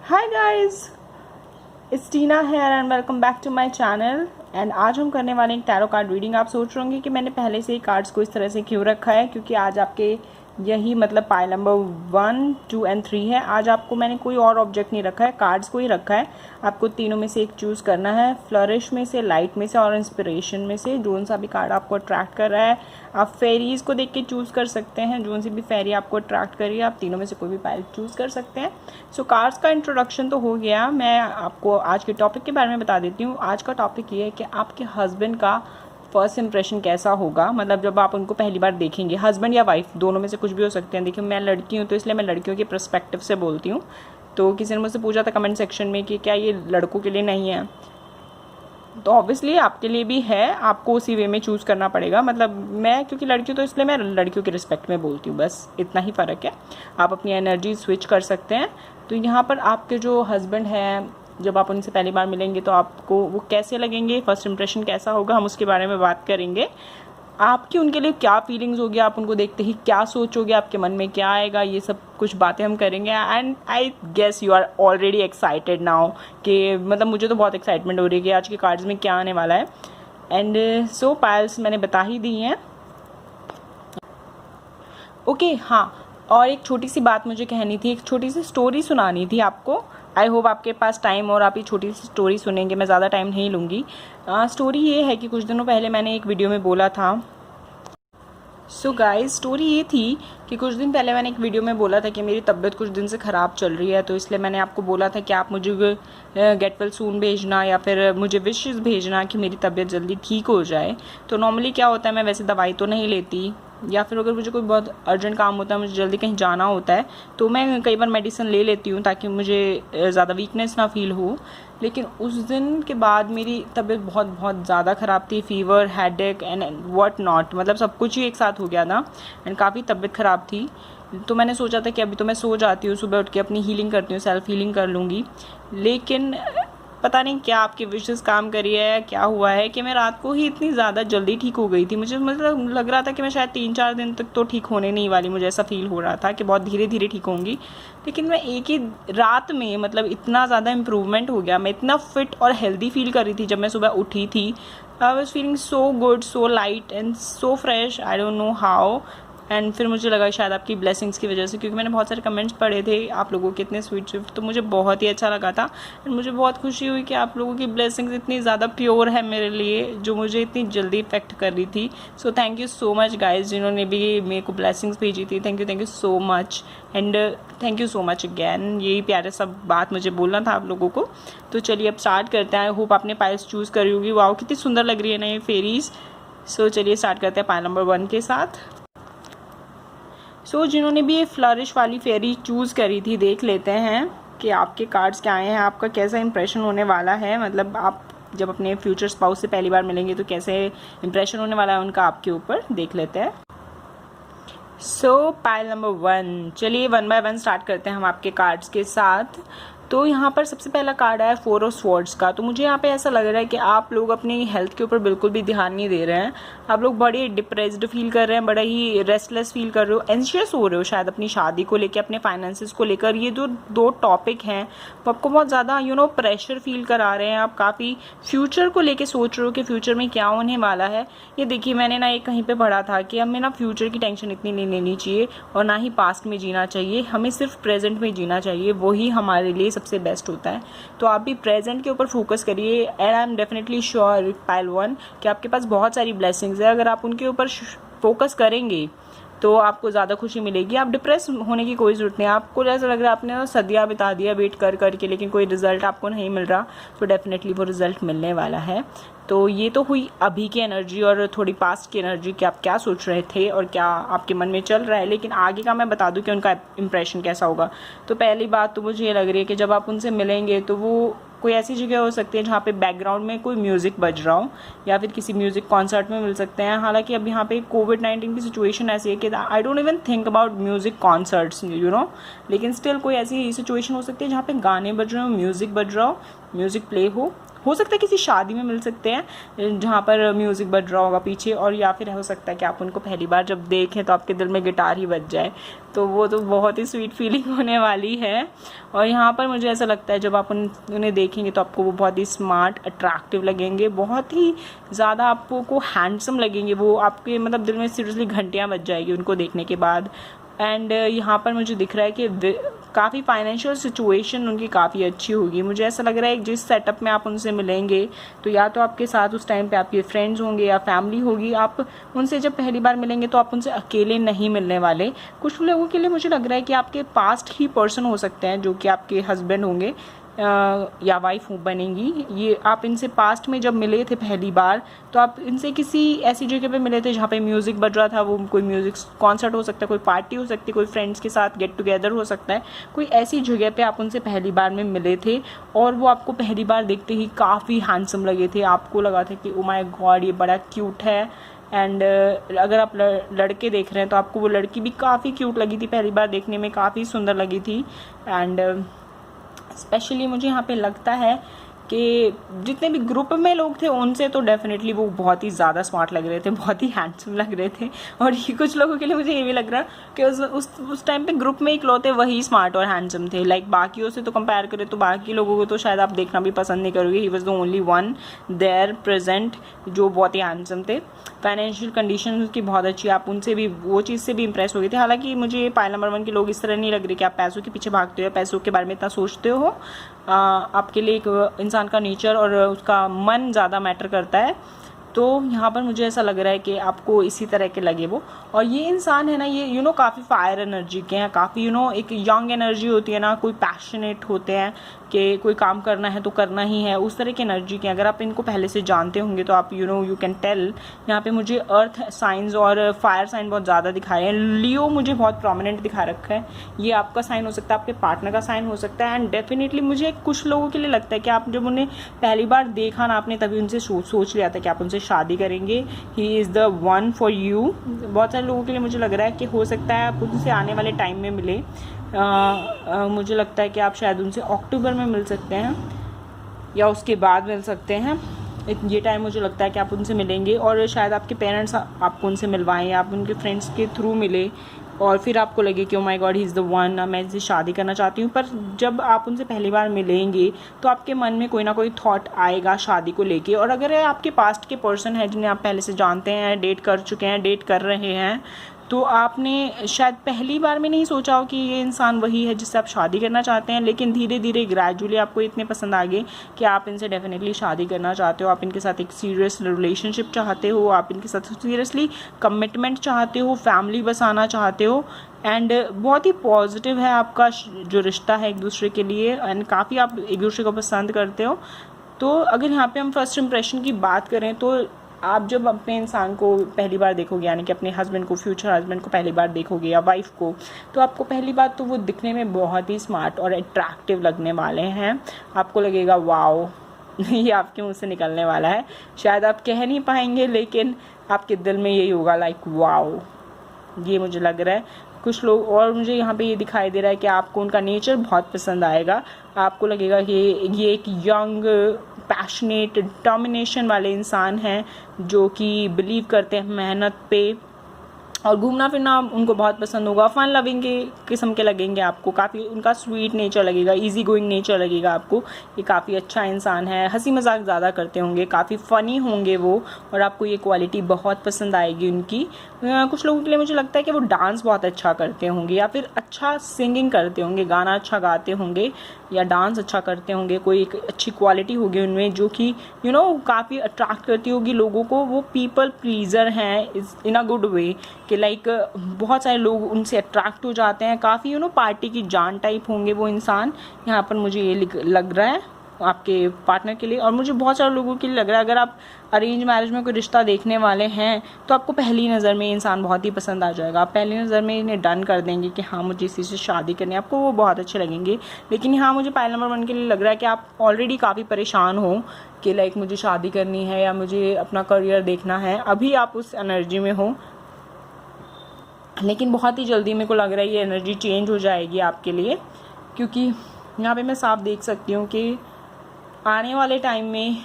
Hi guys, it's Tina here and welcome back to my channel. And आज हम करने वाले हैं टैरो कार्ड रीडिंग। आप सोच रहे होंगे कि मैंने पहले से ही कार्ड्स को इस तरह से क्यों रखा है, क्योंकि आज आपके यही मतलब पाइल नंबर 1, 2 एंड 3 है। आज आपको मैंने कोई और ऑब्जेक्ट नहीं रखा है, कार्ड्स को ही रखा है। आपको तीनों में से एक चूज़ करना है, फ्लरिश में से, लाइट में से और इंस्पिरेशन में से। जोन सा भी कार्ड आपको अट्रैक्ट कर रहा है, आप फेरीज़ को देख के चूज़ कर सकते हैं। जोन सी भी फेरी आपको अट्रैक्ट करिए, आप तीनों में से कोई भी पाइल चूज़ कर सकते हैं। सो कार्ड्स का इंट्रोडक्शन तो हो गया। मैं आपको आज के टॉपिक के बारे में बता देती हूँ। आज का टॉपिक ये है कि आपके हस्बैंड का फर्स्ट इंप्रेशन कैसा होगा, मतलब जब आप उनको पहली बार देखेंगे। हस्बैंड या वाइफ दोनों में से कुछ भी हो सकते हैं। देखिए, मैं लड़की हूँ तो इसलिए मैं लड़कियों के पर्सपेक्टिव से बोलती हूँ। तो किसी ने मुझसे पूछा था कमेंट सेक्शन में कि क्या ये लड़कों के लिए नहीं है, तो ऑब्वियसली आपके लिए भी है, आपको उसी वे में चूज़ करना पड़ेगा। मतलब मैं क्योंकि लड़की हूँ तो इसलिए मैं लड़कियों के रिस्पेक्ट में बोलती हूँ, बस इतना ही फ़र्क है। आप अपनी एनर्जी स्विच कर सकते हैं। तो यहाँ पर आपके जो हस्बैंड हैं, जब आप उनसे पहली बार मिलेंगे तो आपको वो कैसे लगेंगे, फर्स्ट इंप्रेशन कैसा होगा, हम उसके बारे में बात करेंगे। आपकी उनके लिए क्या फीलिंग्स होगी, आप उनको देखते ही क्या सोचोगे, आपके मन में क्या आएगा, ये सब कुछ बातें हम करेंगे। And I guess you are already excited now, कि मतलब मुझे तो बहुत एक्साइटमेंट हो रही है कि आज के कार्ड्स में क्या आने वाला है। एंड सो पायल्स मैंने बता ही दी हैं। ओके, हाँ, और एक छोटी सी बात मुझे कहनी थी, एक छोटी सी स्टोरी सुनानी थी आपको। आई होप आपके पास टाइम और आप ये छोटी सी स्टोरी सुनेंगे, मैं ज़्यादा टाइम नहीं लूँगी। स्टोरी ये है कि कुछ दिनों पहले मैंने एक वीडियो में बोला था। सो गाइस, स्टोरी ये थी कि कुछ दिन पहले मैंने एक वीडियो में बोला था कि मेरी तबीयत कुछ दिन से ख़राब चल रही है। तो इसलिए मैंने आपको बोला था कि आप मुझे गेट वेल सून भेजना या फिर मुझे विशेस भेजना कि मेरी तबीयत जल्दी ठीक हो जाए। तो नॉर्मली क्या होता है, मैं वैसे दवाई तो नहीं लेती, या फिर अगर मुझे कोई बहुत अर्जेंट काम होता है, मुझे जल्दी कहीं जाना होता है, तो मैं कई बार मेडिसिन ले लेती हूँ ताकि मुझे ज़्यादा वीकनेस ना फील हो। लेकिन उस दिन के बाद मेरी तबीयत बहुत बहुत ज़्यादा ख़राब थी, fever, headache and what not, मतलब सब कुछ ही एक साथ हो गया था। एंड काफ़ी तबीयत ख़राब थी। तो मैंने सोचा था कि अभी तो मैं सो जाती हूँ, सुबह उठ के अपनी हीलिंग करती हूँ, सेल्फ हीलिंग कर लूँगी। लेकिन पता नहीं क्या आपकी विशेस काम करी है, क्या हुआ है कि मैं रात को ही इतनी ज़्यादा जल्दी ठीक हो गई थी। मुझे मतलब लग रहा था कि मैं शायद 3-4 दिन तक तो ठीक होने नहीं वाली, मुझे ऐसा फील हो रहा था कि बहुत धीरे धीरे ठीक होंगी। लेकिन मैं एक ही रात में मतलब इतना ज़्यादा इम्प्रूवमेंट हो गया, मैं इतना फिट और हेल्दी फील कर रही थी। जब मैं सुबह उठी थी, I was feeling so good, so light and so fresh, I don't know how. And फिर मुझे लगा शायद आपकी ब्लेसिंग्स की वजह से, क्योंकि मैंने बहुत सारे कमेंट्स पढ़े थे आप लोगों के इतने स्वीट स्वीट, तो मुझे बहुत ही अच्छा लगा था। एंड मुझे बहुत खुशी हुई कि आप लोगों की ब्लेसिंग्स इतनी ज़्यादा प्योर है मेरे लिए, जो मुझे इतनी जल्दी इफेक्ट कर रही थी। So thank you so much guys, जिन्होंने भी मेरे को ब्लेसिंग्स भेजी थी। Thank you so much. And thank you so much again, यही प्यारे सब बात मुझे बोलना था आप लोगों को। तो चलिए अब स्टार्ट करते हैं। आई होप आपने पाइल्स चूज़ करी होगी। वाओ, कितनी सुंदर लग रही है ना ये फेरीज। सो चलिए स्टार्ट करते हैं पाइल नंबर 1 के साथ। सो जिन्होंने भी ये फ्लरिश वाली फेरी चूज़ करी थी, देख लेते हैं कि आपके कार्ड्स क्या आए हैं, आपका कैसा इंप्रेशन होने वाला है। मतलब आप जब अपने फ्यूचर स्पाउस से पहली बार मिलेंगे तो कैसे इंप्रेशन होने वाला है उनका आपके ऊपर, देख लेते हैं। सो पाइल नंबर 1, चलिए 1 बाय 1 स्टार्ट करते हैं हम आपके कार्ड्स के साथ। तो यहाँ पर सबसे पहला कार्ड है 4 ऑफ स्वॉर्ड्स का। तो मुझे यहाँ पे ऐसा लग रहा है कि आप लोग अपनी हेल्थ के ऊपर बिल्कुल भी ध्यान नहीं दे रहे हैं। आप लोग बड़े डिप्रेस्ड फील कर रहे हैं, बड़ा ही रेस्टलेस फील कर रहे हो, एंशियस हो रहे हो शायद अपनी शादी को लेकर, अपने फाइनेंसेस को लेकर। ये जो 2 टॉपिक हैं वो आपको बहुत ज़्यादा प्रेशर फील करा रहे हैं। आप काफ़ी फ्यूचर को लेके सोच रहे हो कि फ्यूचर में क्या होने वाला है। ये देखिए, मैंने ना एक कहीं पर पढ़ा था कि हमें ना फ्यूचर की टेंशन इतनी नहीं लेनी चाहिए और ना ही पास्ट में जीना चाहिए, हमें सिर्फ प्रेजेंट में जीना चाहिए, वही हमारे लिए सबसे बेस्ट होता है। तो आप भी प्रेजेंट के ऊपर फोकस करिए। And I am definitely sure pile 1 कि आपके पास बहुत सारी ब्लेसिंग्स है। अगर आप उनके ऊपर फोकस करेंगे तो आपको ज़्यादा खुशी मिलेगी। आप डिप्रेस होने की कोई ज़रूरत नहीं है। आपको जैसा लग रहा है आपने सदियाँ बिता दिया वेट कर करके, लेकिन कोई रिजल्ट आपको नहीं मिल रहा, तो डेफिनेटली वो रिजल्ट मिलने वाला है। तो ये तो हुई अभी की एनर्जी और थोड़ी पास्ट की एनर्जी कि आप क्या सोच रहे थे और क्या आपके मन में चल रहा है। लेकिन आगे का मैं बता दूं कि उनका इंप्रेशन कैसा होगा। तो पहली बात तो मुझे ये लग रही है कि जब आप उनसे मिलेंगे तो वो कोई ऐसी जगह हो सकती है जहाँ पे बैकग्राउंड में कोई म्यूज़िक बज रहा हो, या फिर किसी म्यूज़िक कॉन्सर्ट में मिल सकते हैं। हालांकि अब यहाँ पे कोविड-19 की सिचुएशन ऐसी है कि I don't even think about music concerts, लेकिन स्टिल कोई ऐसी सिचुएशन हो सकती है जहाँ पे गाने बज रहे हो, म्यूज़िक बज रहा हो, म्यूज़िक प्ले हो, हो सकता है किसी शादी में मिल सकते हैं जहाँ पर म्यूज़िक बज रहा होगा पीछे, और या फिर हो सकता है कि आप उनको पहली बार जब देखें तो आपके दिल में गिटार ही बज जाए, तो वो तो बहुत ही स्वीट फीलिंग होने वाली है। और यहाँ पर मुझे ऐसा लगता है जब आप उन्हें देखेंगे तो आपको वो बहुत ही स्मार्ट, अट्रैक्टिव लगेंगे, बहुत ही ज़्यादा आपको हैंडसम लगेंगे, वो आपके मतलब दिल में सीरियसली घंटियाँ बज जाएगी उनको देखने के बाद। एंड यहाँ पर मुझे दिख रहा है कि काफ़ी फाइनेंशियल सिचुएशन उनकी काफ़ी अच्छी होगी। मुझे ऐसा लग रहा है जिस सेटअप में आप उनसे मिलेंगे तो या तो आपके साथ उस टाइम पे आपके फ्रेंड्स होंगे या फैमिली होगी। आप उनसे जब पहली बार मिलेंगे तो आप उनसे अकेले नहीं मिलने वाले। कुछ लोगों के लिए मुझे लग रहा है कि आपके पास्ट ही पर्सन हो सकते हैं जो कि आपके हस्बैंड होंगे या वाइफ बनेंगी। ये आप इनसे पास्ट में जब मिले थे पहली बार तो आप इनसे किसी ऐसी जगह पे मिले थे जहाँ पे म्यूज़िक बज रहा था, वो कोई म्यूज़िक कॉन्सर्ट हो सकता है, कोई पार्टी हो सकती है, कोई फ्रेंड्स के साथ गेट टुगेदर हो सकता है, कोई ऐसी जगह पे आप उनसे पहली बार में मिले थे और वो आपको पहली बार देखते ही काफ़ी हैंडसम लगे थे। आपको लगा था कि ओ माय गॉड ये बड़ा क्यूट है। एंड अगर आप लड़के देख रहे हैं तो आपको वो लड़की भी काफ़ी क्यूट लगी थी, पहली बार देखने में काफ़ी सुंदर लगी थी। एंड स्पेशली मुझे यहाँ पे लगता है कि जितने भी ग्रुप में लोग थे उनसे तो डेफिनेटली वो बहुत ही ज़्यादा स्मार्ट लग रहे थे, बहुत ही हैंडसम लग रहे थे। और ये कुछ लोगों के लिए मुझे ये भी लग रहा कि उस टाइम पे ग्रुप में इकलौते वही स्मार्ट और हैंडसम थे। लाइक बाकियों से तो कंपेयर करें तो बाकी लोगों को तो शायद आप देखना भी पसंद नहीं करोगे। He was the only one there present जो बहुत ही हैंडसम थे। फाइनेंशियल कंडीशन उसकी बहुत अच्छी, आप उनसे भी वो चीज़ से भी इंप्रेस हो गए थे। हालांकि मुझे पाइल नंबर 1 के लोग इस तरह नहीं लग रहे कि आप पैसों के पीछे भागते हो, पैसों के बारे में इतना सोचते हो। आपके लिए एक इंसान का नेचर और उसका मन ज़्यादा मैटर करता है। तो यहाँ पर मुझे ऐसा लग रहा है कि आपको इसी तरह के लगे वो। और ये इंसान है ना, ये काफ़ी फायर एनर्जी के हैं, काफ़ी एक यंग एनर्जी होती है ना, कोई पैशनेट होते हैं कि कोई काम करना है तो करना ही है, उस तरह की एनर्जी के। अगर आप इनको पहले से जानते होंगे तो आप यू कैन टेल। यहाँ पे मुझे अर्थ साइंस और फायर साइन बहुत ज़्यादा दिखाए हैं। लियो मुझे बहुत प्रोमिनेंट दिखा रखा है, ये आपका साइन हो सकता है, आपके पार्टनर का साइन हो सकता है। एंड डेफिनेटली मुझे कुछ लोगों के लिए लगता है कि आप जब उन्हें पहली बार देखा ना आपने, तभी उनसे सोच लिया था कि आप उनसे शादी करेंगे। He is the one for you. बहुत सारे लोगों के लिए मुझे लग रहा है कि हो सकता है आप उनसे आने वाले टाइम में मिले। मुझे लगता है कि आप शायद उनसे अक्टूबर में मिल सकते हैं या उसके बाद मिल सकते हैं। ये टाइम मुझे लगता है कि आप उनसे मिलेंगे और शायद आपके पेरेंट्स आपको उनसे मिलवाएं या आप उनके फ्रेंड्स के थ्रू मिले और फिर आपको लगे कि oh my God he is the one, मैं इनसे शादी करना चाहती हूँ। पर जब आप उनसे पहली बार मिलेंगे तो आपके मन में कोई ना कोई थॉट आएगा शादी को लेके। और अगर आपके पास्ट के पर्सन है जिन्हें आप पहले से जानते हैं, डेट कर चुके हैं, डेट कर रहे हैं, तो आपने शायद पहली बार में नहीं सोचा हो कि ये इंसान वही है जिससे आप शादी करना चाहते हैं, लेकिन धीरे धीरे ग्रेजुअली आपको इतने पसंद आ गए कि आप इनसे डेफिनेटली शादी करना चाहते हो। आप इनके साथ एक सीरियस रिलेशनशिप चाहते हो, आप इनके साथ सीरियसली कमिटमेंट चाहते हो, फैमिली बसाना चाहते हो। एंड बहुत ही पॉजिटिव है आपका जो रिश्ता है एक दूसरे के लिए, एंड काफ़ी आप एक दूसरे को पसंद करते हो। तो अगर यहाँ पे हम फर्स्ट इंप्रेशन की बात करें तो आप जब अपने इंसान को पहली बार देखोगे, यानी कि अपने हस्बैंड को, फ्यूचर हस्बैंड को पहली बार देखोगे या वाइफ को, तो आपको पहली बात तो वो दिखने में बहुत ही स्मार्ट और अट्रैक्टिव लगने वाले हैं। आपको लगेगा वाओ ये आपके मुंह से निकलने वाला है। शायद आप कह नहीं पाएंगे लेकिन आपके दिल में यही होगा, लाइक वाओ, ये मुझे लग रहा है। कुछ लोग और मुझे यहाँ पे ये दिखाई दे रहा है कि आपको उनका नेचर बहुत पसंद आएगा। आपको लगेगा कि ये एक यंग, पैशनेट, डोमिनेशन वाले इंसान हैं जो कि बिलीव करते हैं मेहनत पे, और घूमना फिरना उनको बहुत पसंद होगा। फन लविंग के किस्म के लगेंगे आपको, काफ़ी उनका स्वीट नेचर लगेगा, इजी गोइंग नेचर लगेगा आपको। ये काफ़ी अच्छा इंसान है, हंसी मजाक ज़्यादा करते होंगे, काफ़ी फ़नी होंगे वो, और आपको ये क्वालिटी बहुत पसंद आएगी उनकी। कुछ लोगों के लिए मुझे लगता है कि वो डांस बहुत अच्छा करते होंगे या फिर अच्छा सिंगिंग करते होंगे, गाना अच्छा गाते होंगे या डांस अच्छा करते होंगे। कोई एक अच्छी क्वालिटी होगी उनमें जो कि काफ़ी अट्रैक्ट करती होगी लोगों को। वो पीपल प्लीज़र हैं इन अ गुड वे कि लाइक बहुत सारे लोग उनसे अट्रैक्ट हो जाते हैं। काफ़ी पार्टी की जान टाइप होंगे वो इंसान। यहाँ पर मुझे ये लग रहा है आपके पार्टनर के लिए। और मुझे बहुत सारे लोगों के लिए लग रहा है अगर आप अरेंज मैरिज में कोई रिश्ता देखने वाले हैं तो आपको पहली नज़र में इंसान बहुत ही पसंद आ जाएगा। आप पहली नज़र में इन्हें डन कर देंगे कि हाँ मुझे इसी से शादी करनी है, आपको वो बहुत अच्छे लगेंगे। लेकिन यहाँ मुझे पाइल नंबर 1 के लिए लग रहा है कि आप ऑलरेडी काफ़ी परेशान हो कि लाइक मुझे शादी करनी है या मुझे अपना करियर देखना है। अभी आप उस एनर्जी में हो, लेकिन बहुत ही जल्दी मेरे को लग रहा है ये एनर्जी चेंज हो जाएगी आपके लिए, क्योंकि यहाँ पे मैं साफ देख सकती हूँ कि आने वाले टाइम में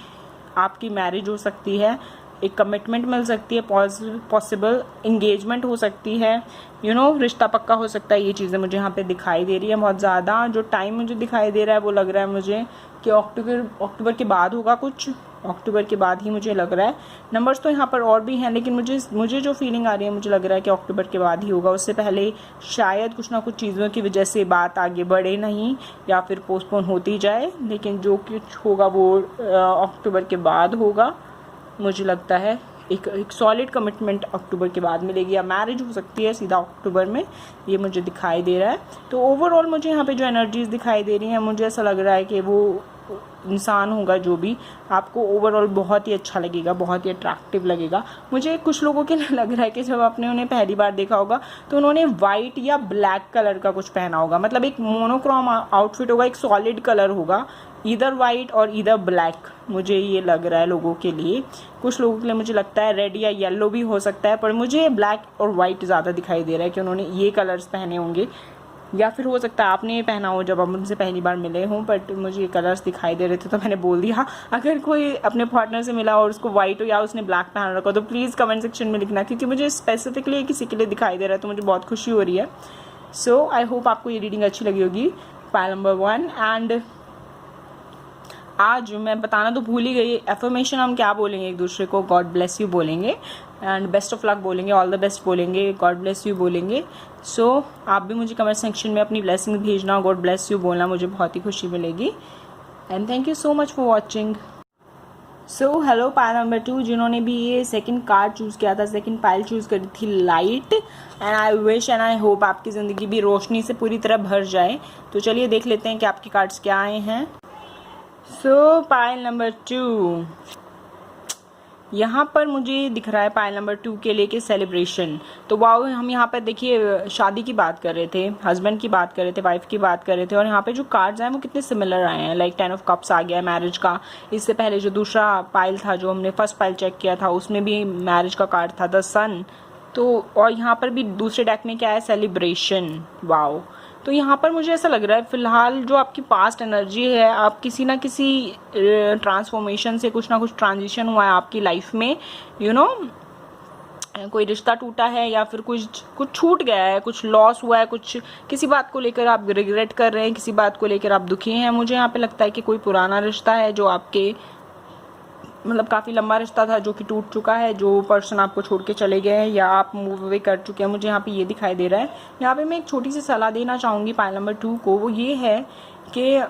आपकी मैरिज हो सकती है, एक कमिटमेंट मिल सकती है, पॉसिबल इंगेजमेंट हो सकती है, रिश्ता पक्का हो सकता है। ये चीज़ें मुझे यहाँ पे दिखाई दे रही है बहुत ज़्यादा। जो टाइम मुझे दिखाई दे रहा है वो लग रहा है मुझे कि अक्टूबर के बाद होगा, कुछ अक्टूबर के बाद ही मुझे लग रहा है। नंबर्स तो यहाँ पर और भी हैं, लेकिन मुझे जो फीलिंग आ रही है, मुझे लग रहा है कि अक्टूबर के बाद ही होगा। उससे पहले शायद कुछ ना कुछ चीज़ों की वजह से बात आगे बढ़े नहीं, या फिर पोस्टपोन होती जाए, लेकिन जो कुछ होगा वो अक्टूबर के बाद होगा। मुझे लगता है एक सॉलिड कमिटमेंट अक्टूबर के बाद मिलेगी, या मैरिज हो सकती है सीधा अक्टूबर में, ये मुझे दिखाई दे रहा है। तो ओवरऑल मुझे यहाँ पे जो एनर्जीज़ दिखाई दे रही हैं, मुझे ऐसा लग रहा है कि वो इंसान होगा जो भी, आपको ओवरऑल बहुत ही अच्छा लगेगा, बहुत ही अट्रैक्टिव लगेगा। मुझे कुछ लोगों के लिए लग रहा है कि जब आपने उन्हें पहली बार देखा होगा तो उन्होंने वाइट या ब्लैक कलर का कुछ पहना होगा, मतलब एक मोनोक्रोम आउटफिट होगा, एक सॉलिड कलर होगा, इधर वाइट और इधर ब्लैक। मुझे ये लग रहा है लोगों के लिए। कुछ लोगों के लिए मुझे लगता है रेड या येलो भी हो सकता है, पर मुझे ब्लैक और वाइट ज़्यादा दिखाई दे रहा है कि उन्होंने ये कलर्स पहने होंगे, या फिर हो सकता है आपने ये पहना हो जब आप उनसे पहली बार मिले हों, बट मुझे ये कलर्स दिखाई दे रहे थे तो मैंने बोल दिया। अगर कोई अपने पार्टनर से मिला और उसको वाइट हो या उसने ब्लैक पहन रखा तो प्लीज़ कमेंट सेक्शन में लिखना, क्योंकि मुझे स्पेसिफिकली किसी के लिए दिखाई दे रहा है तो मुझे बहुत खुशी हो रही है। सो आई होप आपको ये रीडिंग अच्छी लगी होगी, पाइल नंबर 1। एंड आज मैं बताना तो भूल ही गई, एफर्मेशन हम क्या बोलेंगे एक दूसरे को, गॉड ब्लेस यू बोलेंगे, एंड बेस्ट ऑफ लक बोलेंगे, ऑल द बेस्ट बोलेंगे, गॉड ब्लेस यू बोलेंगे। सो आप भी मुझे कमेंट सेक्शन में अपनी ब्लेसिंग भेजना, गॉड ब्लेस यू बोलना, मुझे बहुत ही खुशी मिलेगी। And thank you so much for watching. So hello pile number 2, जिन्होंने भी ये सेकंड कार्ड चूज़ किया था, सेकंड पाइल चूज़ करी थी light, and I wish and I hope आपकी ज़िंदगी भी रोशनी से पूरी तरह भर जाए। तो चलिए देख लेते हैं कि आपके कार्ड्स क्या आए हैं। सो पाइल नंबर 2, यहाँ पर मुझे दिख रहा है पाइल नंबर 2 के लिए कि सेलिब्रेशन। तो वाओ, हम यहाँ पर देखिए शादी की बात कर रहे थे, हस्बैंड की बात कर रहे थे, वाइफ की बात कर रहे थे, और यहाँ पे जो कार्ड्स आए वो कितने सिमिलर आए हैं। लाइक 10 ऑफ कप्स आ गया मैरिज का। इससे पहले जो दूसरा पाइल था, जो हमने फर्स्ट पाइल चेक किया था, उसमें भी मैरिज का कार्ड था, द सन। तो और यहाँ पर भी दूसरे डेक में क्या है, सेलिब्रेशन। वाओ, तो यहाँ पर मुझे ऐसा लग रहा है फिलहाल जो आपकी पास्ट एनर्जी है, आप किसी ना किसी ट्रांसफॉर्मेशन से, कुछ ना कुछ ट्रांजिशन हुआ है आपकी लाइफ में, कोई रिश्ता टूटा है, या फिर कुछ छूट गया है, कुछ लॉस हुआ है, कुछ किसी बात को लेकर आप रिग्रेट कर रहे हैं, किसी बात को लेकर आप दुखी हैं। मुझे यहाँ पे लगता है कि कोई पुराना रिश्ता है जो आपके, मतलब काफ़ी लंबा रिश्ता था जो कि टूट चुका है, जो पर्सन आपको छोड़ के चले गए हैं या आप मूव अवे कर चुके हैं। मुझे यहाँ पे ये दिखाई दे रहा है। यहाँ पे मैं एक छोटी सी सलाह देना चाहूँगी पाइल नंबर 2 को, वो ये है कि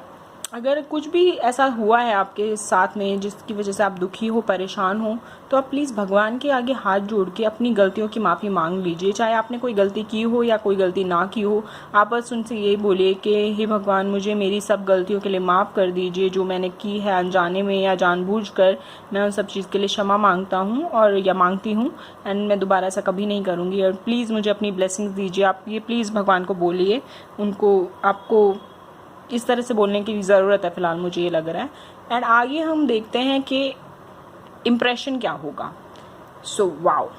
अगर कुछ भी ऐसा हुआ है आपके साथ में जिसकी वजह से आप दुखी हो, परेशान हो, तो आप प्लीज़ भगवान के आगे हाथ जोड़ के अपनी गलतियों की माफ़ी मांग लीजिए। चाहे आपने कोई गलती की हो या कोई गलती ना की हो, आप बस उनसे यही बोलिए कि हे भगवान, मुझे मेरी सब गलतियों के लिए माफ़ कर दीजिए, जो मैंने की है अनजाने में या जानबूझकर, मैं उन सब चीज़ के लिए क्षमा मांगता हूँ और या मांगती हूँ, एंड मैं दोबारा ऐसा कभी नहीं करूँगी, और प्लीज़ मुझे अपनी ब्लेसिंग्स दीजिए। आप ये प्लीज़ भगवान को बोलिए, उनको, आपको इस तरह से बोलने की ज़रूरत है फ़िलहाल, मुझे ये लग रहा है। एंड आगे हम देखते हैं कि इम्प्रेशन क्या होगा। सो वाओ,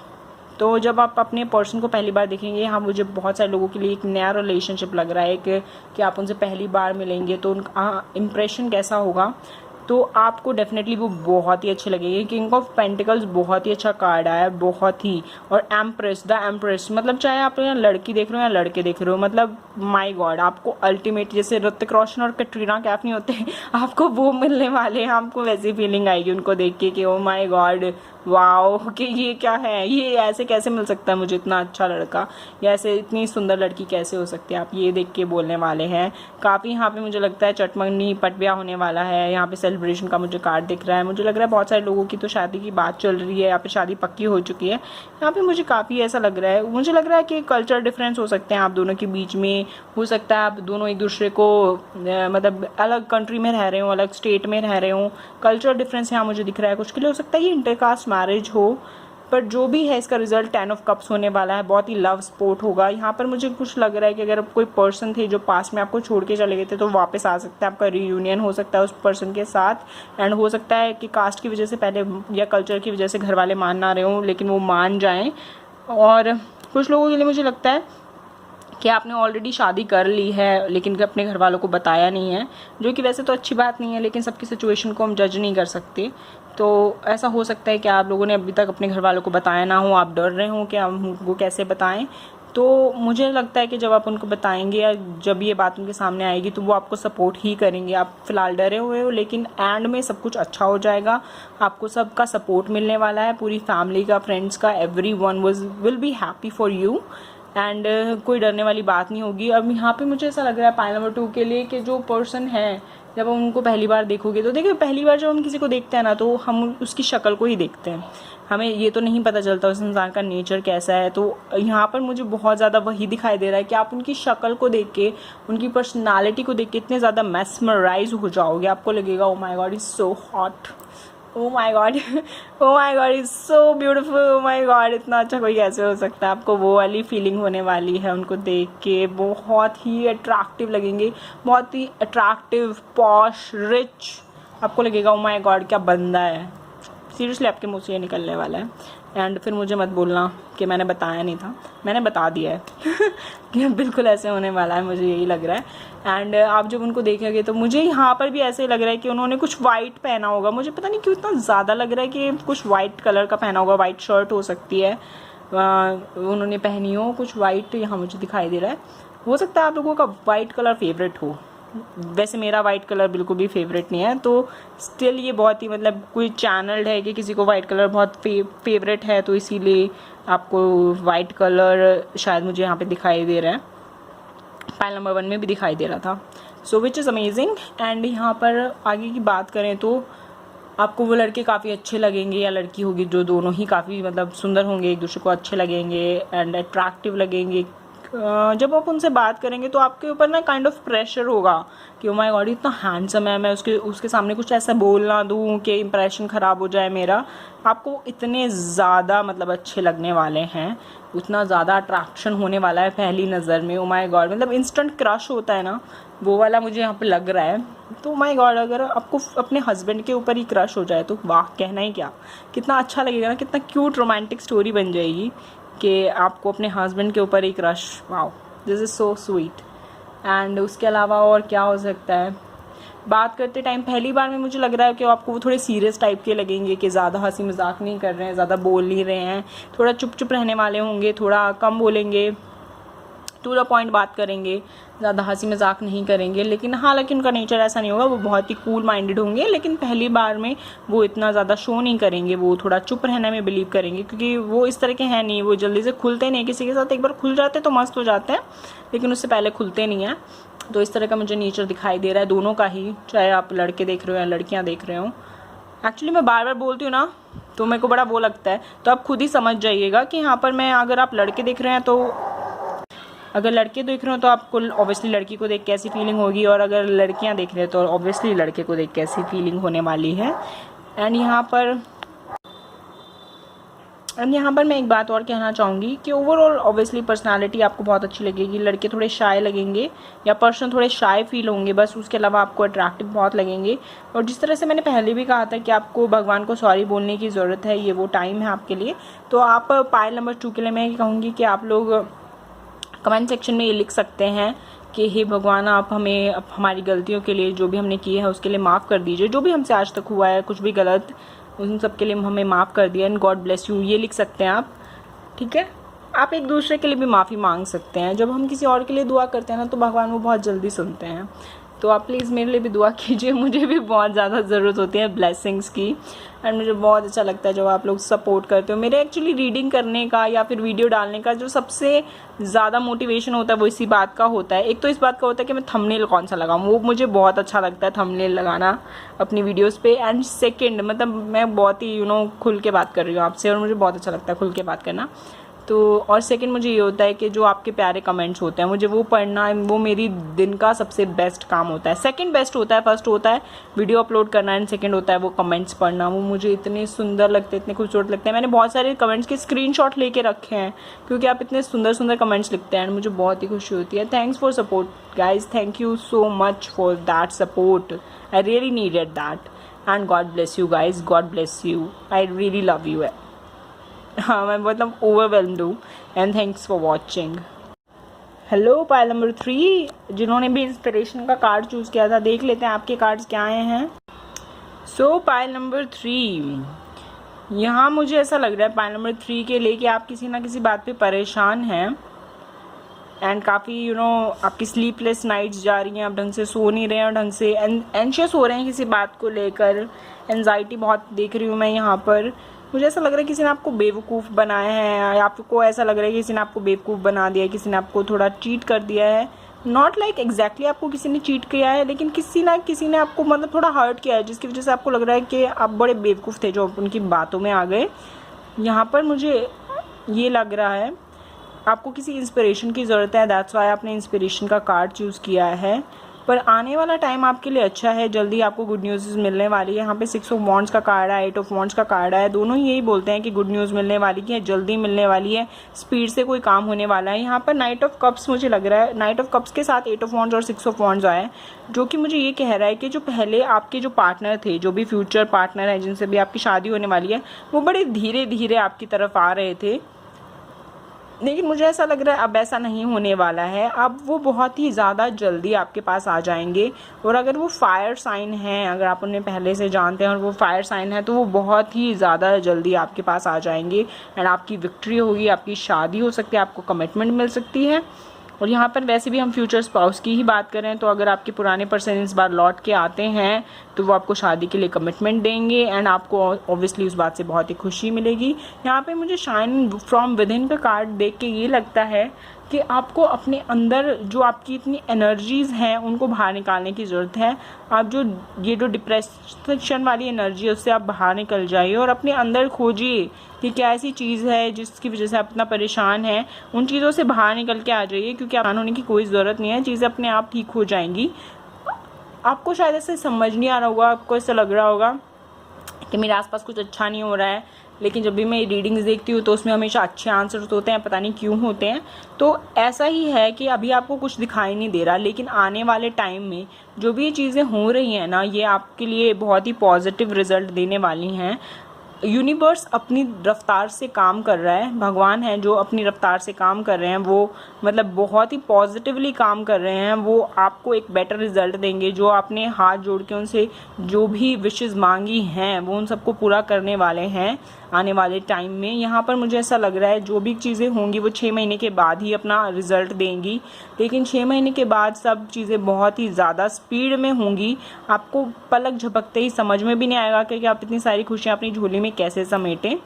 तो जब आप अपने पर्सन को पहली बार देखेंगे, हाँ मुझे बहुत सारे लोगों के लिए एक नया रिलेशनशिप लग रहा है कि आप उनसे पहली बार मिलेंगे तो उनका इम्प्रेशन कैसा होगा, तो आपको डेफिनेटली वो बहुत ही अच्छे लगेंगे। किंग ऑफ पेंटिकल्स बहुत ही अच्छा कार्ड आया है, बहुत ही। और एम्प्रेस, द एम्प्रेस, मतलब चाहे आप लड़की देख रहे हो या लड़के देख रहे हो, मतलब माय गॉड, आपको अल्टीमेट, जैसे ऋतिक रोशन और कैटरीना कैफ नहीं होते, आपको वो मिलने वाले हैं। आपको वैसी फीलिंग आएगी उनको देख के कि ओ माय गॉड, वाओ, कि ये क्या है, ये ऐसे कैसे मिल सकता है मुझे इतना अच्छा लड़का, या ऐसे इतनी सुंदर लड़की कैसे हो सकती है, आप ये देख के बोलने वाले हैं। काफ़ी यहाँ पे मुझे लगता है चटमंगनी पटब्याह होने वाला है। यहाँ पे सेलिब्रेशन का मुझे कार्ड दिख रहा है। मुझे लग रहा है बहुत सारे लोगों की तो शादी की बात चल रही है, यहाँ पे शादी पक्की हो चुकी है। यहाँ पे मुझे काफ़ी ऐसा लग रहा है, मुझे लग रहा है कि कल्चर डिफरेंस हो सकते हैं आप दोनों के बीच में, हो सकता है आप दोनों एक दूसरे को मतलब अलग कंट्री में रह रहे हो, अलग स्टेट में रह रहे हो, कल्चर डिफरेंस यहाँ मुझे दिख रहा है। कुछ के लिए हो सकता है ये इंटरकास्ट मैरिज हो, पर जो भी है इसका रिजल्ट 10 ऑफ कप्स होने वाला है। बहुत ही लव सपोर्ट होगा। यहाँ पर मुझे कुछ लग रहा है कि अगर कोई पर्सन थे जो पास में आपको छोड़ के चले गए थे तो वापस आ सकता है, आपका रीयूनियन हो सकता है उस पर्सन के साथ। एंड हो सकता है कि कास्ट की वजह से पहले या कल्चर की वजह से घर वाले मान ना रहे हों, लेकिन वो मान जाएं। और कुछ लोगों के लिए मुझे लगता है कि आपने ऑलरेडी शादी कर ली है लेकिन अपने घर वालों को बताया नहीं है, जो कि वैसे तो अच्छी बात नहीं है, लेकिन सबकी सिचुएशन को हम जज नहीं कर सकते। तो ऐसा हो सकता है कि आप लोगों ने अभी तक अपने घर वालों को बताया ना हो, आप डर रहे हो कि हम उनको कैसे बताएं। तो मुझे लगता है कि जब आप उनको बताएंगे या जब ये बात उनके सामने आएगी तो वो आपको सपोर्ट ही करेंगे। आप फ़िलहाल डरे हुए हो, लेकिन एंड में सब कुछ अच्छा हो जाएगा। आपको सबका सपोर्ट मिलने वाला है, पूरी फैमिली का, फ्रेंड्स का, everyone will be happy for you. And कोई डरने वाली बात नहीं होगी। अब यहाँ पे मुझे ऐसा लग रहा है पाइल नंबर 2 के लिए कि जो पर्सन है, जब हम उनको पहली बार देखोगे तो देखिए, पहली बार जब हम किसी को देखते हैं ना तो हम उसकी शक्ल को ही देखते हैं, हमें ये तो नहीं पता चलता उस इंसान का नेचर कैसा है। तो यहाँ पर मुझे बहुत ज़्यादा वही दिखाई दे रहा है कि आप उनकी शक्ल को देख के, उनकी पर्सनालिटी को देख के इतने ज़्यादा मेस्मराइज हो जाओगे, आपको लगेगा oh my God is so hot, oh my God, oh my God is so beautiful, oh my God इतना अच्छा कोई कैसे हो सकता है। आपको वो वाली फीलिंग होने वाली है उनको देख के, बहुत ही अट्रैक्टिव लगेंगे, बहुत ही अट्रैक्टिव, पॉश, रिच। आपको लगेगा ओ माय गॉड क्या बंदा है, सीरियसली आपके मुँह से ये निकलने वाला है। एंड फिर मुझे मत बोलना कि मैंने बताया नहीं था, मैंने बता दिया है कि बिल्कुल ऐसे होने वाला है, मुझे यही लग रहा है। एंड आप जब उनको देखेंगे तो मुझे यहाँ पर भी ऐसे लग रहा है कि उन्होंने कुछ वाइट पहना होगा, मुझे पता नहीं क्यों इतना ज़्यादा लग रहा है कि कुछ वाइट कलर का पहना होगा, वाइट शर्ट हो सकती है उन्होंने पहनी हो, कुछ वाइट यहाँ मुझे दिखाई दे रहा है। हो सकता है आप लोगों का वाइट कलर फेवरेट हो, वैसे मेरा वाइट कलर बिल्कुल भी फेवरेट नहीं है। तो स्टिल ये बहुत ही मतलब कोई चैनल्ड है कि किसी को वाइट कलर बहुत फेवरेट है, तो इसीलिए आपको वाइट कलर शायद मुझे यहाँ पे दिखाई दे रहा है, पाइल नंबर 1 में भी दिखाई दे रहा था। सो विच इज़ अमेजिंग। एंड यहाँ पर आगे की बात करें तो आपको वो लड़के काफ़ी अच्छे लगेंगे या लड़की होगी, जो दोनों ही काफ़ी मतलब सुंदर होंगे, एक दूसरे को अच्छे लगेंगे एंड अट्रैक्टिव लगेंगे। जब आप उनसे बात करेंगे तो आपके ऊपर ना काइंड ऑफ प्रेशर होगा कि ओ माय गॉड इतना हैंडसम है, मैं उसके सामने कुछ ऐसा बोल ना दूँ कि इंप्रेशन ख़राब हो जाए मेरा। आपको इतने ज़्यादा मतलब अच्छे लगने वाले हैं, उतना ज़्यादा अट्रैक्शन होने वाला है पहली नज़र में। ओ माय गॉड मतलब इंस्टेंट क्रश होता है ना, वो वाला मुझे यहाँ पे लग रहा है। तो माय गॉड अगर आपको अपने हस्बैंड के ऊपर ही क्रश हो जाए तो वाह, कहना ही क्या, कितना अच्छा लगेगा ना, कितना क्यूट रोमांटिक स्टोरी बन जाएगी कि आपको अपने हस्बैंड के ऊपर एक rush, wow this is so sweet. And उसके अलावा और क्या हो सकता है, बात करते टाइम पहली बार में मुझे लग रहा है कि आपको वो थोड़े सीरियस टाइप के लगेंगे कि ज़्यादा हंसी मजाक नहीं कर रहे हैं, ज़्यादा बोल नहीं रहे हैं, थोड़ा चुप चुप रहने वाले होंगे, थोड़ा कम बोलेंगे, टू द पॉइंट बात करेंगे, ज़्यादा हंसी मजाक नहीं करेंगे। लेकिन हालांकि उनका नेचर ऐसा नहीं होगा, वो बहुत ही कूल माइंडेड होंगे, लेकिन पहली बार में वो इतना ज़्यादा शो नहीं करेंगे, वो थोड़ा चुप रहने में बिलीव करेंगे, क्योंकि वो इस तरह के हैं नहीं, वो जल्दी से खुलते नहीं, किसी के साथ एक बार खुल जाते तो मस्त हो जाते हैं, लेकिन उससे पहले खुलते नहीं हैं। तो इस तरह का मुझे नेचर दिखाई दे रहा है दोनों का ही, चाहे आप लड़के देख रहे हो या लड़कियाँ देख रहे हो। एक्चुअली मैं बार बार बोलती हूँ ना तो मेरे को बड़ा वो लगता है, तो आप खुद ही समझ जाइएगा कि यहाँ पर मैं, अगर आप लड़के देख रहे हैं तो, अगर लड़के देख रहे हो तो आपको ऑब्वियसली लड़की को देख कैसी फीलिंग होगी, और अगर लड़कियां देख रहे हो तो ऑब्वियसली लड़के को देख कैसी फीलिंग होने वाली है। एंड यहाँ पर मैं एक बात और कहना चाहूँगी कि ओवरऑल ऑब्वियसली पर्सनालिटी आपको बहुत अच्छी लगेगी, लड़के थोड़े शाय लगेंगे या पर्सन थोड़े शाय फील होंगे, बस उसके अलावा आपको अट्रैक्टिव बहुत लगेंगे। और जिस तरह से मैंने पहले भी कहा था कि आपको भगवान को सॉरी बोलने की ज़रूरत है, ये वो टाइम है आपके लिए। तो आप पाइल नंबर 2 के लिए मैं कहूँगी कि आप लोग कमेंट सेक्शन में ये लिख सकते हैं कि हे भगवान, आप हमें हमारी गलतियों के लिए, जो भी हमने किए है उसके लिए माफ़ कर दीजिए, जो भी हमसे आज तक हुआ है कुछ भी गलत, उन सब के लिए हमें माफ़ कर दिया, एंड गॉड ब्लेस यू, ये लिख सकते हैं आप। ठीक है, आप एक दूसरे के लिए भी माफ़ी मांग सकते हैं। जब हम किसी और के लिए दुआ करते हैं ना तो भगवान वो बहुत जल्दी सुनते हैं। तो आप प्लीज़ मेरे लिए भी दुआ कीजिए, मुझे भी बहुत ज़्यादा ज़रूरत होती है ब्लेसिंग्स की। एंड मुझे बहुत अच्छा लगता है जब आप लोग सपोर्ट करते हो। मेरे एक्चुअली रीडिंग करने का या फिर वीडियो डालने का जो सबसे ज़्यादा मोटिवेशन होता है वो इसी बात का होता है। एक तो इस बात का होता है कि मैं थंबनेल कौन सा लगाऊं, वो मुझे बहुत अच्छा लगता है थंबनेल लगाना अपनी वीडियोस पे। एंड सेकंड मतलब मैं बहुत ही खुल के बात कर रही हूँ आपसे, और मुझे बहुत अच्छा लगता है खुल के बात करना। तो और सेकंड मुझे ये होता है कि जो आपके प्यारे कमेंट्स होते हैं मुझे वो पढ़ना, वो मेरी दिन का सबसे बेस्ट काम होता है। सेकंड बेस्ट होता है, फर्स्ट होता है वीडियो अपलोड करना, एंड सेकंड होता है वो कमेंट्स पढ़ना। वो मुझे इतने सुंदर लगते हैं, इतने खूबसूरत लगते हैं। मैंने बहुत सारे कमेंट्स के स्क्रीनशॉट लेके रखे हैं क्योंकि आप इतने सुंदर सुंदर कमेंट्स लिखते हैं, एंड मुझे बहुत ही खुशी होती है। Thanks for support guys, thank you so much for that support, I really needed that, and God bless you guys, God bless you, I really love you. हाँ मैं मतलब ओवरवेल्म्ड हूँ, and thanks for watching. Hello pile number 3, जिन्होंने भी inspiration का card choose किया था, देख लेते हैं आपके कार्ड्स क्या आए हैं। सो पाइल नंबर 3, यहाँ मुझे ऐसा लग रहा है पाइल नंबर 3 के लिए कि आप किसी ना किसी बात पे परेशान हैं एंड काफ़ी आपकी स्लीपलेस नाइट्स जा रही हैं, आप ढंग से सो नहीं रहे हैं, ढंग से एंशियस हो रहे हैं किसी बात को लेकर, एंजाइटी बहुत देख रही हूँ मैं यहाँ पर। मुझे ऐसा लग रहा है किसी ने आपको बेवकूफ़ बनाया है, या आपको ऐसा लग रहा है कि किसी ने आपको बेवकूफ़ बना दिया है, किसी ने आपको थोड़ा चीट कर दिया है। नॉट लाइक एग्जैक्टली आपको किसी ने चीट किया है, लेकिन किसी ना किसी ने आपको मतलब थोड़ा हर्ट किया है, जिसकी वजह से आपको लग रहा है कि आप बड़े बेवकूफ़ थे जो उनकी बातों में आ गए। यहाँ पर मुझे ये लग रहा है आपको किसी इंस्पिरेशन की ज़रूरत है, दैट्स वाई आपने इंस्पिरेशन का कार्ड चूज़ किया है। पर आने वाला टाइम आपके लिए अच्छा है, जल्दी आपको गुड न्यूज़ मिलने वाली है। यहाँ पे 6 ऑफ वॉन्ड्स का कार्ड है, 8 ऑफ वॉन्ड्स का कार्ड है, दोनों ही यही बोलते हैं कि गुड न्यूज़ मिलने वाली है, जल्दी मिलने वाली है, स्पीड से कोई काम होने वाला है। यहाँ पर नाइट ऑफ कप्स मुझे लग रहा है, नाइट ऑफ कप्स के साथ 8 ऑफ वॉन्ड्स और 6 ऑफ वॉन्ड्स आए, जो कि मुझे ये कह रहा है कि जो पहले आपके जो पार्टनर थे, जो भी फ्यूचर पार्टनर है जिनसे भी आपकी शादी होने वाली है, वो बड़े धीरे धीरे आपकी तरफ आ रहे थे, लेकिन मुझे ऐसा लग रहा है अब ऐसा नहीं होने वाला है। अब वो बहुत ही ज़्यादा जल्दी आपके पास आ जाएंगे। और अगर वो फायर साइन है, अगर आप उन्हें पहले से जानते हैं और वो फायर साइन है, तो वो बहुत ही ज़्यादा जल्दी आपके पास आ जाएंगे एंड आपकी विक्ट्री होगी, आपकी शादी हो सकती है, आपको कमिटमेंट मिल सकती है। और यहाँ पर वैसे भी हम फ्यूचर स्पाउस की ही बात करें तो अगर आपके पुराने पर्सन इस बार लौट के आते हैं तो वो आपको शादी के लिए कमिटमेंट देंगे एंड आपको ऑब्वियसली उस बात से बहुत ही खुशी मिलेगी। यहाँ पे मुझे शाइन फ्रॉम विद इन का कार्ड देख के ये लगता है कि आपको अपने अंदर जो आपकी इतनी एनर्जीज़ हैं उनको बाहर निकालने की ज़रूरत है। आप जो डिप्रेशन वाली एनर्जी है उससे आप बाहर निकल जाइए और अपने अंदर खोजिए कि क्या ऐसी चीज़ है जिसकी वजह से आप इतना परेशान हैं। उन चीज़ों से बाहर निकल के आ जाइए, क्योंकि परेशान होने की कोई ज़रूरत नहीं है, चीज़ें अपने आप ठीक हो जाएंगी। आपको शायद ऐसे समझ नहीं आ रहा होगा, आपको ऐसा लग रहा होगा कि मेरे आसपास कुछ अच्छा नहीं हो रहा है, लेकिन जब भी मैं रीडिंग्स देखती हूँ तो उसमें हमेशा अच्छे आंसर्स होते हैं, पता नहीं क्यों होते हैं। तो ऐसा ही है कि अभी आपको कुछ दिखाई नहीं दे रहा, लेकिन आने वाले टाइम में जो भी ये चीज़ें हो रही हैं ना, ये आपके लिए बहुत ही पॉजिटिव रिजल्ट देने वाली हैं। यूनिवर्स अपनी रफ्तार से काम कर रहा है, भगवान हैं जो अपनी रफ्तार से काम कर रहे हैं, वो मतलब बहुत ही पॉजिटिवली काम कर रहे हैं। वो आपको एक बेटर रिजल्ट देंगे। जो आपने हाथ जोड़ के उनसे जो भी विशेस मांगी हैं वो उन सबको पूरा करने वाले हैं आने वाले टाइम में। यहाँ पर मुझे ऐसा लग रहा है जो भी चीज़ें होंगी वो 6 महीने के बाद ही अपना रिजल्ट देंगी, लेकिन 6 महीने के बाद सब चीज़ें बहुत ही ज़्यादा स्पीड में होंगी। आपको पलक झपकते ही समझ में भी नहीं आएगा कि आप इतनी सारी खुशियाँ अपनी झोली में कैसे समेटें।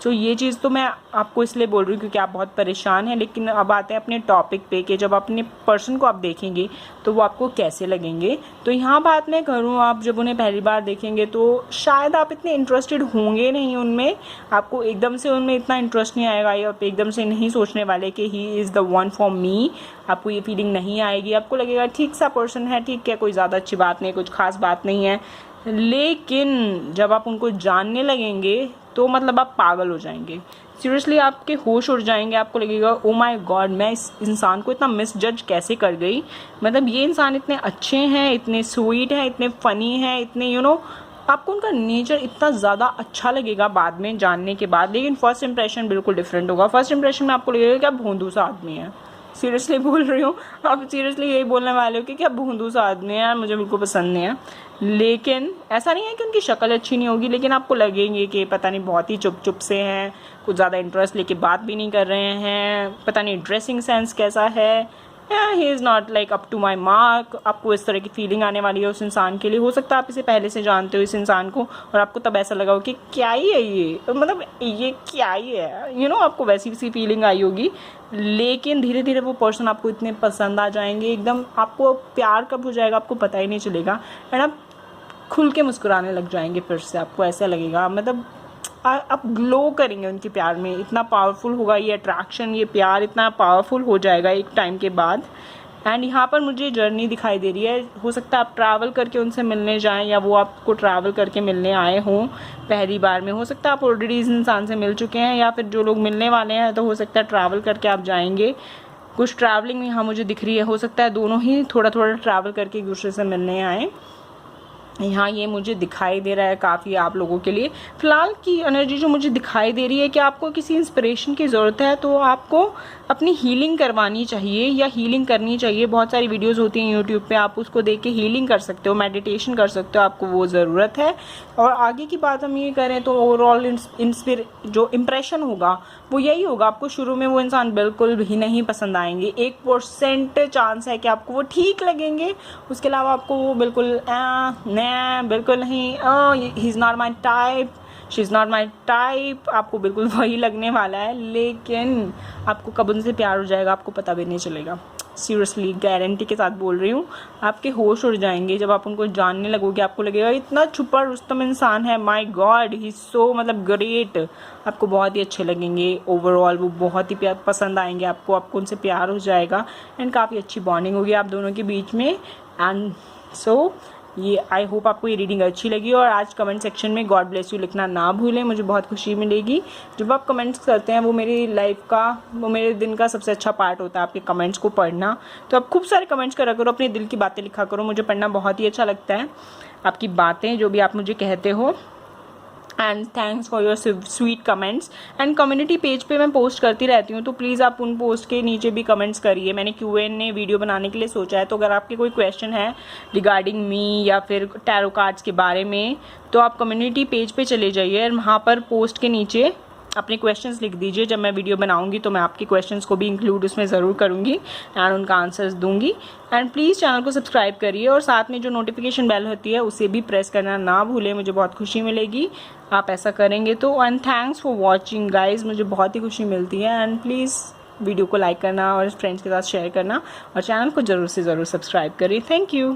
तो ये चीज़ तो मैं आपको इसलिए बोल रही हूँ क्योंकि आप बहुत परेशान हैं। लेकिन अब आते हैं अपने टॉपिक पे कि जब अपने पर्सन को आप देखेंगे तो वो आपको कैसे लगेंगे। तो यहाँ बात मैं करूँ, आप जब उन्हें पहली बार देखेंगे तो शायद आप इतने इंटरेस्टेड होंगे नहीं उनमें, आपको एकदम से उनमें इतना इंटरेस्ट नहीं आएगा, या आप एकदम से नहीं सोचने वाले कि he is the one for me. आपको ये फीलिंग नहीं आएगी, आपको लगेगा ठीक सा पर्सन है, ठीक है, कोई ज़्यादा अच्छी बात नहीं, कुछ खास बात नहीं है। लेकिन जब आप उनको जानने लगेंगे तो मतलब आप पागल हो जाएंगे, सीरियसली आपके होश उड़ जाएंगे। आपको लगेगा ओ माय गॉड, मैं इस इंसान को इतना मिस जज कैसे कर गई। मतलब ये इंसान इतने अच्छे हैं, इतने स्वीट हैं, इतने फ़नी हैं, इतने आपको उनका नेचर इतना ज़्यादा अच्छा लगेगा बाद में जानने के बाद। लेकिन फर्स्ट इंप्रेशन बिल्कुल डिफरेंट होगा। फर्स्ट इंप्रेशन में आपको लगेगा कि आप भोंदू सा आदमी है, सीरियसली बोल रही हूँ, आप सीरियसली यही बोलने वाले हो कि क्या भोंदू सा आदमी है यार, मुझे बिल्कुल पसंद नहीं है। लेकिन ऐसा नहीं है कि उनकी शक्ल अच्छी नहीं होगी, लेकिन आपको लगेंगे कि पता नहीं बहुत ही चुप चुप से हैं, कुछ ज़्यादा इंटरेस्ट लेके बात भी नहीं कर रहे हैं, पता नहीं ड्रेसिंग सेंस कैसा है, he is not like up to my mark. आपको इस तरह की फीलिंग आने वाली है उस इंसान के लिए। हो सकता है आप इसे पहले से जानते हो इस इंसान को और आपको तब ऐसा लगा हो कि क्या ही है ये, मतलब ये क्या ही है, आपको वैसी सी फीलिंग आई होगी। लेकिन धीरे धीरे वो पर्सन आपको इतने पसंद आ जाएंगे, एकदम आपको प्यार कब हो जाएगा आपको पता ही नहीं चलेगा एंड आप खुल के मुस्कुराने लग जाएंगे। फिर से आपको ऐसा लगेगा, मतलब आप ग्लो करेंगे उनके प्यार में। इतना पावरफुल होगा ये अट्रैक्शन, ये प्यार इतना पावरफुल हो जाएगा एक टाइम के बाद। एंड यहाँ पर मुझे जर्नी दिखाई दे रही है। हो सकता है आप ट्रैवल करके उनसे मिलने जाएं या वो आपको ट्रैवल करके मिलने आए हों पहली बार में। हो सकता है आप ऑलरेडी इस इंसान से मिल चुके हैं, या फिर जो लोग मिलने वाले हैं तो हो सकता है ट्रैवल करके आप जाएंगे। कुछ ट्रैवलिंग यहाँ मुझे दिख रही है, हो सकता है दोनों ही थोड़ा थोड़ा ट्रैवल करके एक दूसरे से मिलने आएँ। यहाँ ये मुझे दिखाई दे रहा है काफ़ी आप लोगों के लिए। फ़िलहाल की एनर्जी जो मुझे दिखाई दे रही है कि आपको किसी इंस्पिरेशन की ज़रूरत है, तो आपको अपनी हीलिंग करवानी चाहिए या हीलिंग करनी चाहिए। बहुत सारी वीडियोस होती हैं यूट्यूब पे, आप उसको देख के हीलिंग कर सकते हो, मेडिटेशन कर सकते हो, आपको वो ज़रूरत है। और आगे की बात हम ये करें तो ओवरऑल जो इम्प्रेशन होगा वो यही होगा, आपको शुरू में वो इंसान बिल्कुल भी नहीं पसंद आएंगे। 1% चांस है कि आपको वो ठीक लगेंगे, उसके अलावा आपको वो बिल्कुल बिल्कुल नहीं, ही is not my type, she is not my type, आपको बिल्कुल वही लगने वाला है। लेकिन आपको कब उनसे प्यार हो जाएगा आपको पता भी नहीं चलेगा। सीरियसली गारंटी के साथ बोल रही हूँ, आपके होश उड़ जाएंगे जब आप उनको जानने लगोगे। आपको लगेगा इतना छुपा रुस्तम इंसान है, माय गॉड ही सो मतलब ग्रेट। आपको बहुत ही अच्छे लगेंगे, ओवरऑल वो बहुत ही पसंद आएंगे आपको उनसे प्यार हो जाएगा एंड काफ़ी अच्छी बॉन्डिंग होगी आप दोनों के बीच में। एंड सो ये आई होप आपको ये रीडिंग अच्छी लगी। और आज कमेंट सेक्शन में गॉड ब्लेस यू लिखना ना भूलें, मुझे बहुत खुशी मिलेगी। जब आप कमेंट्स करते हैं वो मेरी लाइफ का, वो मेरे दिन का सबसे अच्छा पार्ट होता है, आपके कमेंट्स को पढ़ना। तो आप खूब सारे कमेंट्स करा करो, अपने दिल की बातें लिखा करो, मुझे पढ़ना बहुत ही अच्छा लगता है। आपकी बातें जो भी आप मुझे कहते हो, and thanks for your sweet comments. And community page पे मैं पोस्ट करती रहती हूँ, तो प्लीज़ आप उन पोस्ट के नीचे भी कमेंट्स करिए। मैंने Q&A वीडियो बनाने के लिए सोचा है, तो अगर आपके कोई क्वेश्चन है रिगार्डिंग मी या फिर टैरो कार्ड्स के बारे में, तो आप कम्युनिटी पेज पे चले जाइए और वहाँ पर पोस्ट के नीचे अपने क्वेश्चंस लिख दीजिए। जब मैं वीडियो बनाऊंगी तो मैं आपके क्वेश्चंस को भी इंक्लूड उसमें ज़रूर करूंगी एंड उनका आंसर्स दूंगी। एंड प्लीज़ चैनल को सब्सक्राइब करिए और साथ में जो नोटिफिकेशन बेल होती है उसे भी प्रेस करना ना भूलें, मुझे बहुत खुशी मिलेगी आप ऐसा करेंगे तो। And thanks for watching guys, मुझे बहुत ही खुशी मिलती है। एंड प्लीज़ वीडियो को लाइक करना और फ्रेंड्स के साथ शेयर करना और चैनल को ज़रूर से ज़रूर सब्सक्राइब करिए। Thank you.